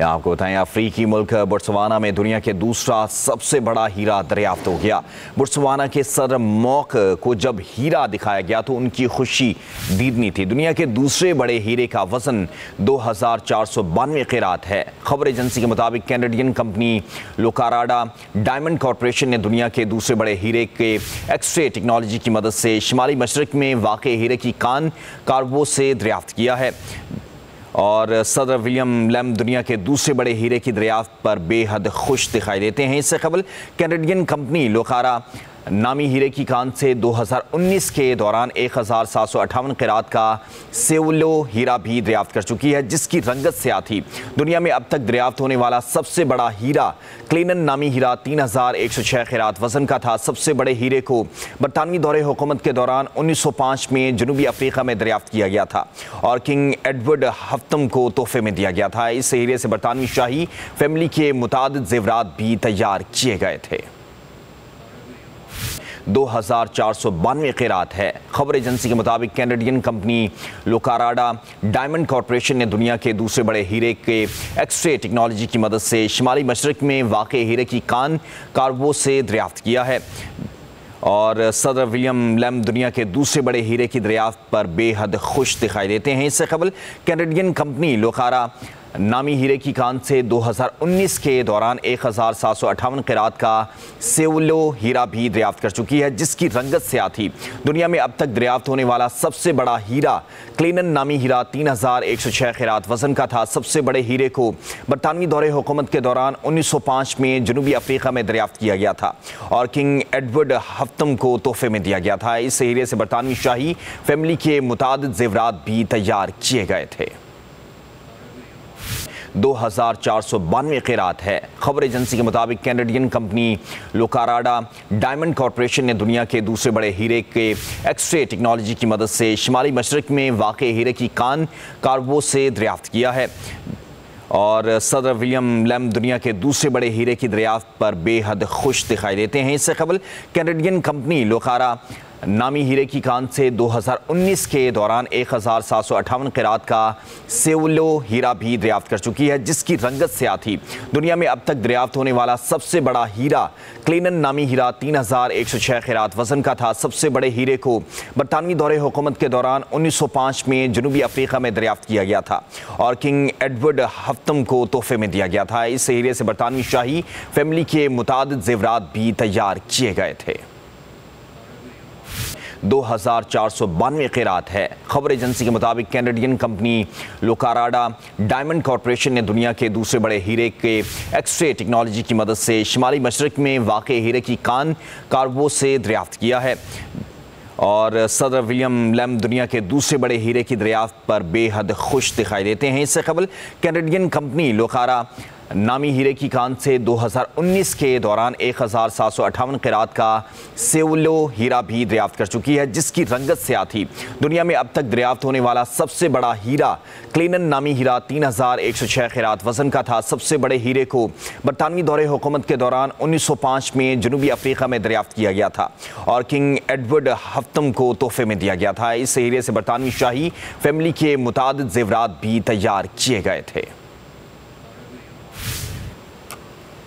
आपको बताएं, अफ्रीकी मुल्क बोत्सवाना में दुनिया के दूसरा सबसे बड़ा हीरा दरियाफ्त हो गया। बोत्सवाना के सदर मॉक को जब हीरा दिखाया गया तो उनकी खुशी दीदनी थी। दुनिया के दूसरे बड़े हीरे का वजन 2492 क़िरात है। खबर एजेंसी के मुताबिक कैनेडियन कंपनी लोकाराडा डायमंड कॉरपोरेशन ने दुनिया के दूसरे बड़े हीरे के एक्सरे टेक्नोलॉजी की मदद से शिमाली मशरक में वाक़े हीरे की कान कार्बो से दरियाफ्त किया है। और सदर विलियम लेम दुनिया के दूसरे बड़े हीरे की दरियाफ्त पर बेहद खुश दिखाई देते हैं। इससे कबल कैनेडियन कंपनी लोकारा नामी हीरे की कान से 2019 के दौरान 1758 क़िरात का सेवलो हीरा भी दरियाफ्त कर चुकी है, जिसकी रंगत से आती दुनिया में अब तक दरियाफ्त होने वाला सबसे बड़ा हीरा क्लेनन नामी हीरा 3106 क़िरात वजन का था। सबसे बड़े हीरे को बरतानवी दौरे हुकूमत के दौरान 1905 में जनूबी अफ्रीका में दरियाफ्त किया गया था और किंग एडवर्ड हफ्तम को तोहफे में दिया गया था। इस हीरे से बरतानवी शाही फैमिली के मुतादिद जेवरात भी तैयार किए गए थे। 2492 क़िरात है। खबर एजेंसी के मुताबिक कैनेडियन कंपनी लोकाराडा डायमंड कॉरपोरेशन ने दुनिया के दूसरे बड़े हीरे के एक्सरे टेक्नोलॉजी की मदद से शिमाली मशरक में वाक़े हीरे की कान कार्बो से दरियाफ्त किया है। और सदर विलियम लेम दुनिया के दूसरे बड़े हीरे की दरियाफ्त पर बेहद खुश दिखाई देते हैं। इससे कबल कैनेडियन कंपनी लोकारा नामी हीरे की कान से 2019 के दौरान 1758 क़िरात का सेवलो हीरा भी दरियाफ्त कर चुकी है, जिसकी रंगत से आती दुनिया में अब तक दरियाफ्त होने वाला सबसे बड़ा हीरा क्लेनन नामी हीरा 3106 क़िरात वजन का था। सबसे बड़े हीरे को बरतानवी दौरे हुकूमत के दौरान 1905 में जनूबी अफ्रीका में दरियाफ्त किया गया था और किंग एडवर्ड हफ्तम को तोहफे में दिया गया था। इस हीरे से बरतानवी शाही फैमिली के मुतादिद जेवरात भी तैयार किए गए थे। 2492 क़िरात है। खबर एजेंसी के मुताबिक कैनेडियन कंपनी लोकाराडा डायमंड कॉरपोरेशन ने दुनिया के दूसरे बड़े हीरे के एक्सरे टेक्नोलॉजी की मदद से शिमाली मशरक में वाक़े हीरे की कान कार्बो से दरियाफ्त किया है। और सदर विलियम लेम दुनिया के दूसरे बड़े हीरे की दरियाफ्त पर बेहद खुश दिखाई देते हैं। इससे कबल कैनेडियन कंपनी लोकारा नामी हीरे की कान से 2019 के दौरान 1758 क़िरात का सेवलो हीरा भी दरियाफ्त कर चुकी है, जिसकी रंगत से आती दुनिया में अब तक दरियाफ्त होने वाला सबसे बड़ा हीरा क्लेनन नामी हीरा 3106 क़िरात वजन का था। सबसे बड़े हीरे को बरतानवी दौरे हुकूमत के दौरान 1905 में जनूबी अफ्रीका में दरियाफ्त किया गया था और किंग एडवर्ड हफ्तम को तोहफे में दिया गया था। इस हीरे से बरतानवी शाही फैमिली के मुतादिद जेवरात भी तैयार किए गए थे। 2492 क़िरात है। खबर एजेंसी के मुताबिक कैनेडियन कंपनी लोकाराडा डायमंड कॉरपोरेशन ने दुनिया के दूसरे बड़े हीरे के एक्सरे टेक्नोलॉजी की मदद से शिमाली मशरक में वाक़े हीरे की कान कार्बो से दरियाफ्त किया है। और सदर विलियम लेम दुनिया के दूसरे बड़े हीरे की दरियाफ्त पर बेहद खुश दिखाई देते हैं। इससे कबल कैनेडियन कंपनी लोकारा नामी हीरे की कान से 2019 के दौरान 1758 क़िरात का सेवलो हीरा भी दरियाफ्त कर चुकी है, जिसकी रंगत से आती दुनिया में अब तक दरियाफ्त होने वाला सबसे बड़ा हीरा क्लेनन नामी हीरा 3106 क़िरात वजन का था। सबसे बड़े हीरे को बरतानवी दौरे हुकूमत के दौरान 1905 में जनूबी अफ्रीका में दरियाफ्त किया गया था और किंग एडवर्ड हफ्तम को तोहफे में दिया गया था। इस हीरे से बरतानवी शाही फैमिली के मुतादिद जेवरात भी तैयार किए गए थे।